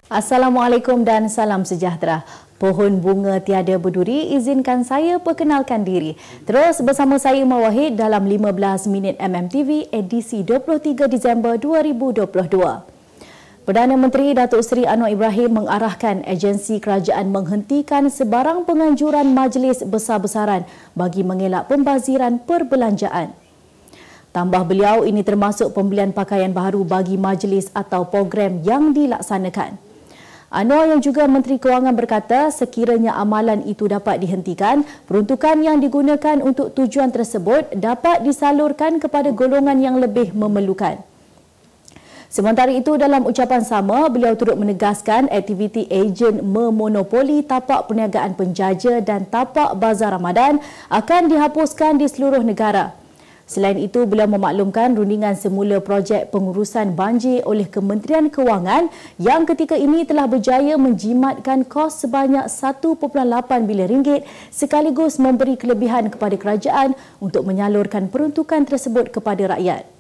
Assalamualaikum dan salam sejahtera. Pohon bunga tiada berduri, izinkan saya perkenalkan diri. Terus bersama saya Mawahid dalam 15 minit MMTV edisi 23 Disember 2022. Perdana Menteri Datuk Seri Anwar Ibrahim mengarahkan agensi kerajaan menghentikan sebarang penganjuran majlis besar-besaran bagi mengelak pembaziran perbelanjaan. Tambah beliau, ini termasuk pembelian pakaian baru bagi majlis atau program yang dilaksanakan. Anwar yang juga Menteri Kewangan berkata sekiranya amalan itu dapat dihentikan, peruntukan yang digunakan untuk tujuan tersebut dapat disalurkan kepada golongan yang lebih memerlukan. Sementara itu, dalam ucapan sama, beliau turut menegaskan aktiviti ejen memonopoli tapak perniagaan penjaja dan tapak bazar Ramadan akan dihapuskan di seluruh negara. Selain itu, beliau memaklumkan rundingan semula projek pengurusan banjir oleh Kementerian Kewangan yang ketika ini telah berjaya menjimatkan kos sebanyak 1.8 bilion ringgit sekaligus memberi kelebihan kepada kerajaan untuk menyalurkan peruntukan tersebut kepada rakyat.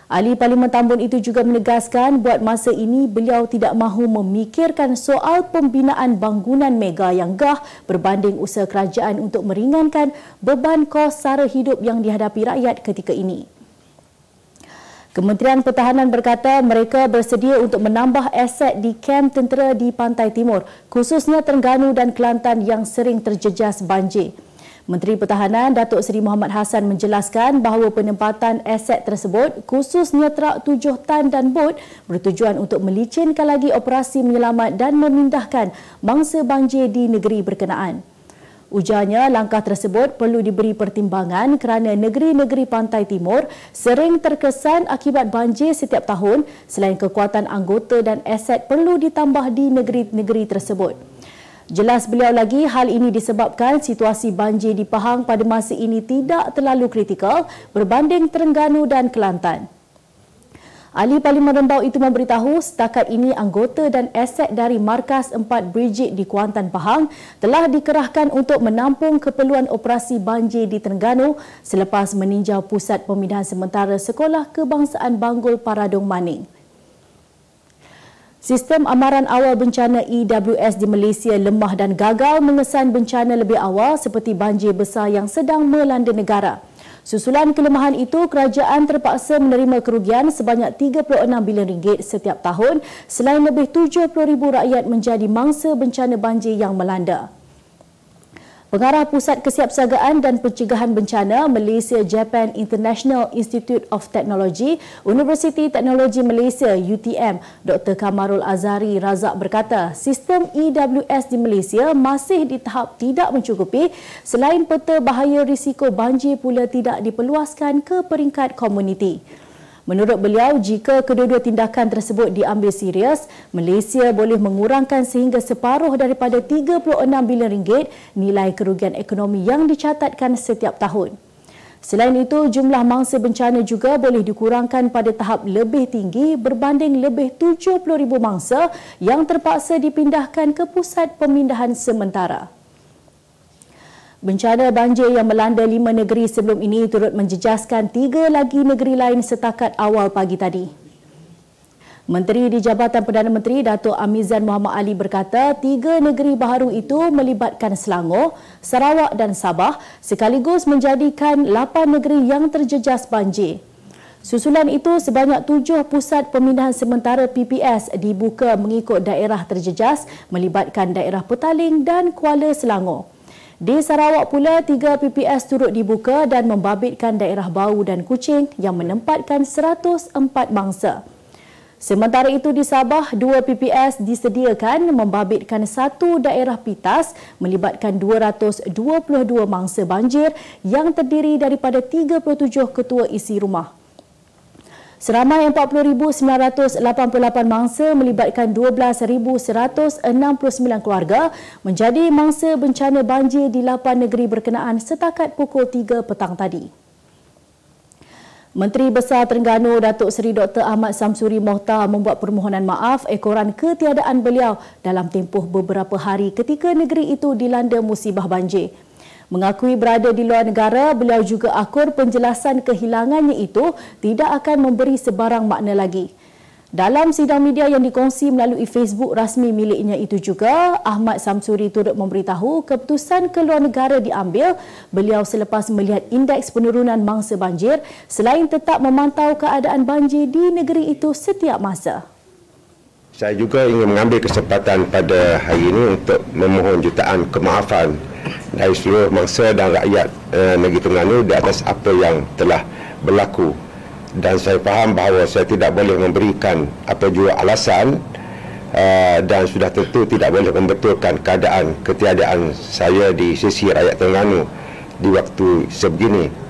Ahli Parlimen Tambun itu juga menegaskan buat masa ini beliau tidak mahu memikirkan soal pembinaan bangunan mega yang gah berbanding usaha kerajaan untuk meringankan beban kos sara hidup yang dihadapi rakyat ketika ini. Kementerian Pertahanan berkata mereka bersedia untuk menambah aset di kem tentera di Pantai Timur, khususnya Terengganu dan Kelantan yang sering terjejas banjir. Menteri Pertahanan Datuk Seri Mohamad Hassan menjelaskan bahawa penempatan aset tersebut khususnya trak 7 tan dan bot bertujuan untuk melicinkan lagi operasi menyelamat dan memindahkan mangsa banjir di negeri berkenaan. Ujarnya langkah tersebut perlu diberi pertimbangan kerana negeri-negeri Pantai Timur sering terkesan akibat banjir setiap tahun selain kekuatan anggota dan aset perlu ditambah di negeri-negeri tersebut. Jelas beliau lagi, hal ini disebabkan situasi banjir di Pahang pada masa ini tidak terlalu kritikal berbanding Terengganu dan Kelantan. Ahli Parlimen Rembau itu memberitahu setakat ini anggota dan aset dari Markas 4 Brigade di Kuantan Pahang telah dikerahkan untuk menampung keperluan operasi banjir di Terengganu selepas meninjau pusat pemindahan sementara Sekolah Kebangsaan Banggul Paradong Maning. Sistem amaran awal bencana EWS di Malaysia lemah dan gagal mengesan bencana lebih awal seperti banjir besar yang sedang melanda negara. Susulan kelemahan itu, kerajaan terpaksa menerima kerugian sebanyak 36 bilion ringgit setiap tahun selain lebih 70,000 rakyat menjadi mangsa bencana banjir yang melanda. Pengarah Pusat Kesiapsiagaan dan Pencegahan Bencana Malaysia Japan International Institute of Technology, Universiti Teknologi Malaysia UTM, Dr. Kamarul Azhari Razak berkata, sistem EWS di Malaysia masih di tahap tidak mencukupi selain peta bahaya risiko banjir pula tidak diperluaskan ke peringkat komuniti. Menurut beliau, jika kedua-dua tindakan tersebut diambil serius, Malaysia boleh mengurangkan sehingga separuh daripada 36 bilion ringgit nilai kerugian ekonomi yang dicatatkan setiap tahun. Selain itu, jumlah mangsa bencana juga boleh dikurangkan pada tahap lebih tinggi berbanding lebih 70,000 mangsa yang terpaksa dipindahkan ke pusat pemindahan sementara. Bencana banjir yang melanda 5 negeri sebelum ini turut menjejaskan 3 lagi negeri lain setakat awal pagi tadi. Menteri di Jabatan Perdana Menteri Datuk Amizan Muhammad Ali berkata 3 negeri baharu itu melibatkan Selangor, Sarawak dan Sabah sekaligus menjadikan 8 negeri yang terjejas banjir. Susulan itu, sebanyak 7 pusat pemindahan sementara PPS dibuka mengikut daerah terjejas melibatkan daerah Petaling dan Kuala Selangor. Di Sarawak pula, 3 PPS turut dibuka dan membabitkan daerah Bau dan Kuching yang menempatkan 104 mangsa. Sementara itu di Sabah, 2 PPS disediakan membabitkan 1 daerah pitas melibatkan 222 mangsa banjir yang terdiri daripada 37 ketua isi rumah. Seramai 40,988 mangsa melibatkan 12,169 keluarga menjadi mangsa bencana banjir di 8 negeri berkenaan setakat pukul 3 petang tadi. Menteri Besar Terengganu Datuk Seri Dr. Ahmad Samsuri Mohtar membuat permohonan maaf ekoran ketiadaan beliau dalam tempoh beberapa hari ketika negeri itu dilanda musibah banjir. Mengakui berada di luar negara, beliau juga akur penjelasan kehilangannya itu tidak akan memberi sebarang makna lagi. Dalam sidang media yang dikongsi melalui Facebook rasmi miliknya itu juga, Ahmad Samsuri turut memberitahu keputusan keluar negara diambil beliau selepas melihat indeks penurunan mangsa banjir selain tetap memantau keadaan banjir di negeri itu setiap masa. Saya juga ingin mengambil kesempatan pada hari ini untuk memohon jutaan kemaafan dari seluruh mangsa dan rakyat negeri Terengganu di atas apa yang telah berlaku. Dan saya faham bahawa saya tidak boleh memberikan apa jua alasan dan sudah tentu tidak boleh membetulkan keadaan ketiadaan saya di sisi rakyat Terengganu di waktu sebegini.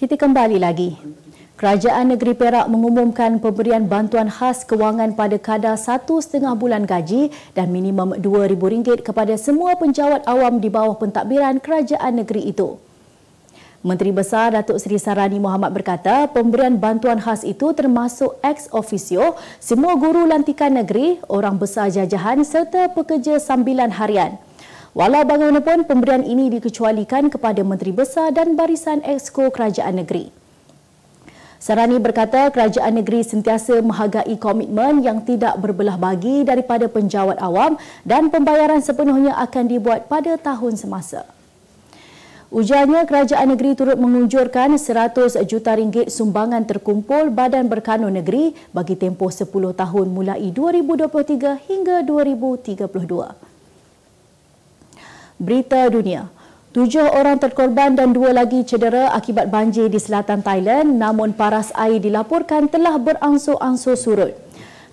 Kita kembali lagi. Kerajaan Negeri Perak mengumumkan pemberian bantuan khas kewangan pada kadar 1,5 bulan gaji dan minimum RM2,000 kepada semua penjawat awam di bawah pentadbiran kerajaan negeri itu. Menteri Besar Datuk Seri Sarani Mohamad berkata pemberian bantuan khas itu termasuk ex officio semua guru lantikan negeri, orang besar jajahan serta pekerja sambilan harian. Walau bagaimanapun, pemberian ini dikecualikan kepada Menteri Besar dan barisan Exco Kerajaan Negeri. Sarani berkata kerajaan negeri sentiasa menghargai komitmen yang tidak berbelah bagi daripada penjawat awam dan pembayaran sepenuhnya akan dibuat pada tahun semasa. Ujarnya, kerajaan negeri turut mengunjurkan RM100 juta sumbangan terkumpul Badan Berkanun Negeri bagi tempoh 10 tahun mulai 2023 hingga 2032. Berita dunia. 7 orang terkorban dan 2 lagi cedera akibat banjir di selatan Thailand, namun paras air dilaporkan telah berangsur-angsur surut.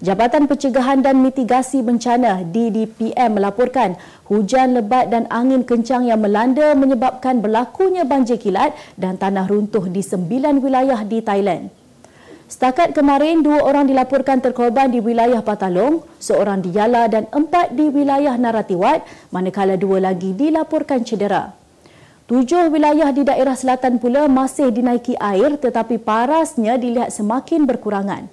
Jabatan Pencegahan dan Mitigasi Bencana DDPM melaporkan hujan lebat dan angin kencang yang melanda menyebabkan berlakunya banjir kilat dan tanah runtuh di 9 wilayah di Thailand. Setakat kemarin, 2 orang dilaporkan terkorban di wilayah Patalong, seorang di Yala dan 4 di wilayah Naratiwat, manakala 2 lagi dilaporkan cedera. 7 wilayah di daerah selatan pula masih dinaiki air tetapi parasnya dilihat semakin berkurangan.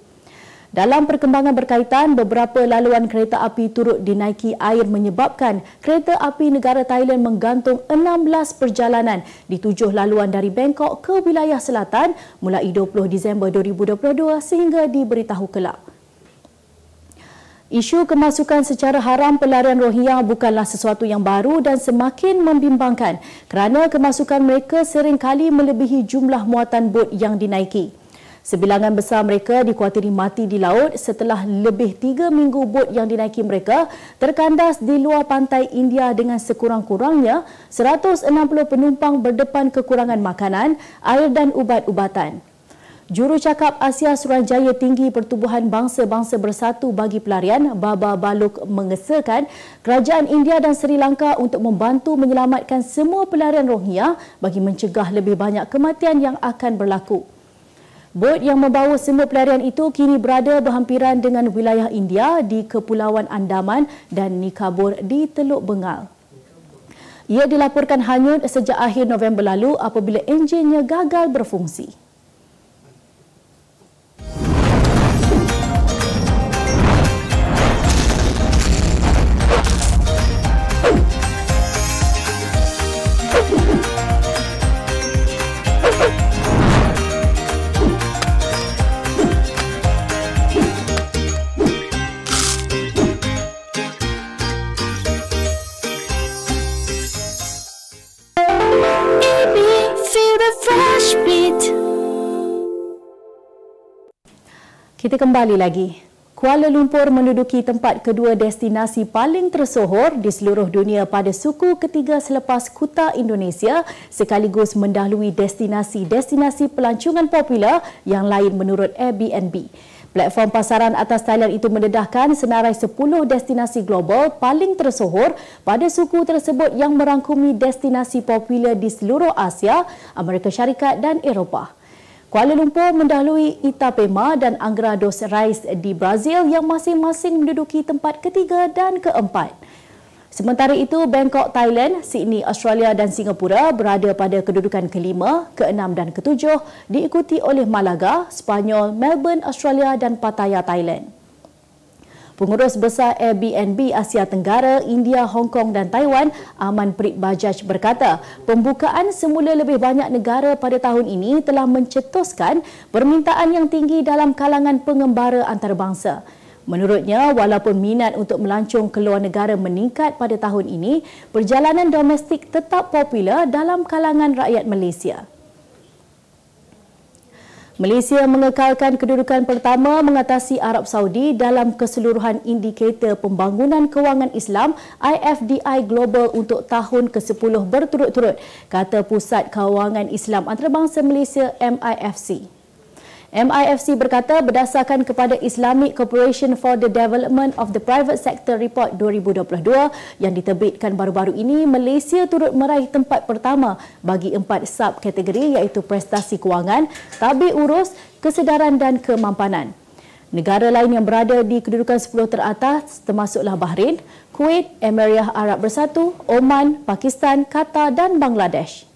Dalam perkembangan berkaitan, beberapa laluan kereta api turut dinaiki air menyebabkan kereta api negara Thailand menggantung 16 perjalanan di 7 laluan dari Bangkok ke wilayah selatan mulai 20 Disember 2022 sehingga diberitahu kelak. Isu kemasukan secara haram pelarian Rohingya bukanlah sesuatu yang baru dan semakin membimbangkan kerana kemasukan mereka seringkali melebihi jumlah muatan bot yang dinaiki. Sebilangan besar mereka dikuatiri mati di laut setelah lebih 3 minggu bot yang dinaiki mereka terkandas di luar pantai India dengan sekurang-kurangnya 160 penumpang berdepan kekurangan makanan, air dan ubat-ubatan. Jurucakap Asia Suruhanjaya Tinggi Pertubuhan Bangsa-Bangsa Bersatu bagi Pelarian, Baba Baluk mengesahkan kerajaan India dan Sri Lanka untuk membantu menyelamatkan semua pelarian Rohingya bagi mencegah lebih banyak kematian yang akan berlaku. Bot yang membawa semua pelarian itu kini berada berhampiran dengan wilayah India di Kepulauan Andaman dan Nikabur di Teluk Bengal. Ia dilaporkan hanyut sejak akhir November lalu apabila enjinnya gagal berfungsi. Kita kembali lagi. Kuala Lumpur menduduki tempat kedua destinasi paling tersohor di seluruh dunia pada suku ketiga selepas Kuta Indonesia sekaligus mendahului destinasi-destinasi pelancongan popular yang lain menurut Airbnb. Platform pasaran atas Thailand itu mendedahkan senarai 10 destinasi global paling tersohor pada suku tersebut yang merangkumi destinasi popular di seluruh Asia, Amerika Syarikat dan Eropah. Kuala Lumpur mendahului Itapema dan Angra dos Reis di Brazil yang masing-masing menduduki tempat ketiga dan keempat. Sementara itu, Bangkok, Thailand, Sydney, Australia dan Singapura berada pada kedudukan kelima, keenam dan ketujuh, diikuti oleh Malaga, Spanyol, Melbourne, Australia dan Pattaya, Thailand. Pengurus Besar Airbnb Asia Tenggara, India, Hong Kong dan Taiwan, Aman Preet Bajaj berkata, pembukaan semula lebih banyak negara pada tahun ini telah mencetuskan permintaan yang tinggi dalam kalangan pengembara antarabangsa. Menurutnya, walaupun minat untuk melancong keluar negara meningkat pada tahun ini, perjalanan domestik tetap popular dalam kalangan rakyat Malaysia. Malaysia mengekalkan kedudukan pertama mengatasi Arab Saudi dalam keseluruhan indikator pembangunan kewangan Islam IFDI Global untuk tahun ke-10 berturut-turut, kata Pusat Kewangan Islam Antarabangsa Malaysia MIFC. MIFC berkata berdasarkan kepada Islamic Corporation for the Development of the Private Sector Report 2022 yang diterbitkan baru-baru ini, Malaysia turut meraih tempat pertama bagi 4 subkategori iaitu prestasi kewangan, tabik urus, kesedaran dan kemampanan. Negara lain yang berada di kedudukan 10 teratas termasuklah Bahrain, Kuwait, Emirat Arab Bersatu, Oman, Pakistan, Qatar dan Bangladesh.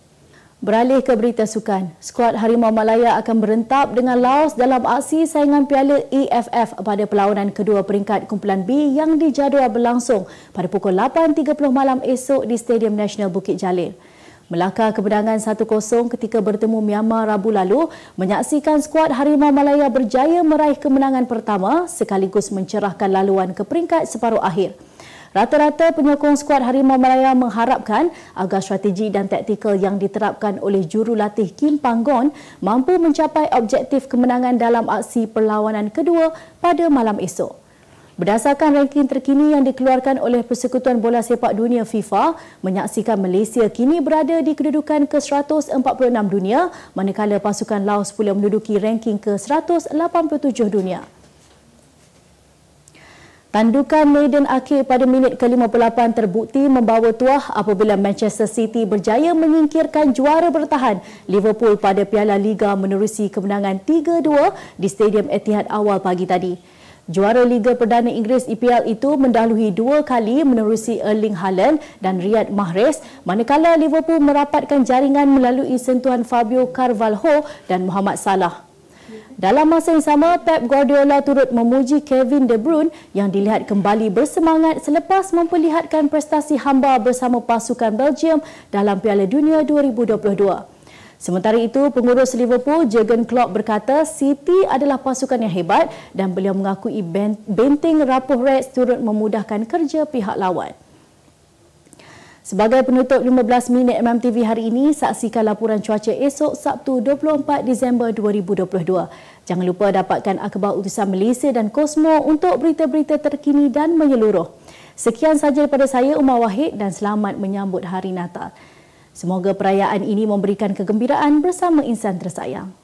Beralih ke berita sukan, skuad Harimau Malaya akan berentap dengan Laos dalam aksi saingan Piala AFF pada perlawanan kedua peringkat kumpulan B yang dijadual berlangsung pada pukul 8.30 malam esok di Stadium Nasional Bukit Jalil. Melakar kemenangan 1-0 ketika bertemu Myanmar Rabu lalu, menyaksikan skuad Harimau Malaya berjaya meraih kemenangan pertama sekaligus mencerahkan laluan ke peringkat separuh akhir. Rata-rata penyokong skuad Harimau Malaya mengharapkan agar strategi dan taktikal yang diterapkan oleh jurulatih Kim Panggon mampu mencapai objektif kemenangan dalam aksi perlawanan kedua pada malam esok. Berdasarkan ranking terkini yang dikeluarkan oleh Persekutuan Bola Sepak Dunia FIFA, menyaksikan Malaysia kini berada di kedudukan ke-146 dunia, manakala pasukan Laos pula menduduki ranking ke-187 dunia. Tandukan maiden akhir pada minit ke-58 terbukti membawa tuah apabila Manchester City berjaya menyingkirkan juara bertahan Liverpool pada Piala Liga menerusi kemenangan 3-2 di Stadium Etihad awal pagi tadi. Juara Liga Perdana Inggeris EPL itu mendahului 2 kali menerusi Erling Haaland dan Riyad Mahrez, manakala Liverpool merapatkan jaringan melalui sentuhan Fabio Carvalho dan Mohamed Salah. Dalam masa yang sama, Pep Guardiola turut memuji Kevin De Bruyne yang dilihat kembali bersemangat selepas memperlihatkan prestasi hamba bersama pasukan Belgium dalam Piala Dunia 2022. Sementara itu, pengurus Liverpool Jurgen Klopp berkata City adalah pasukan yang hebat dan beliau mengakui benteng rapuh Reds turut memudahkan kerja pihak lawan. Sebagai penutup 15 minit MMTV hari ini, saksikan laporan cuaca esok Sabtu 24 Disember 2022. Jangan lupa dapatkan akhbar utusan Malaysia dan Kosmo untuk berita-berita terkini dan menyeluruh. Sekian sahaja daripada saya, Umar Wahid, dan selamat menyambut Hari Natal. Semoga perayaan ini memberikan kegembiraan bersama insan tersayang.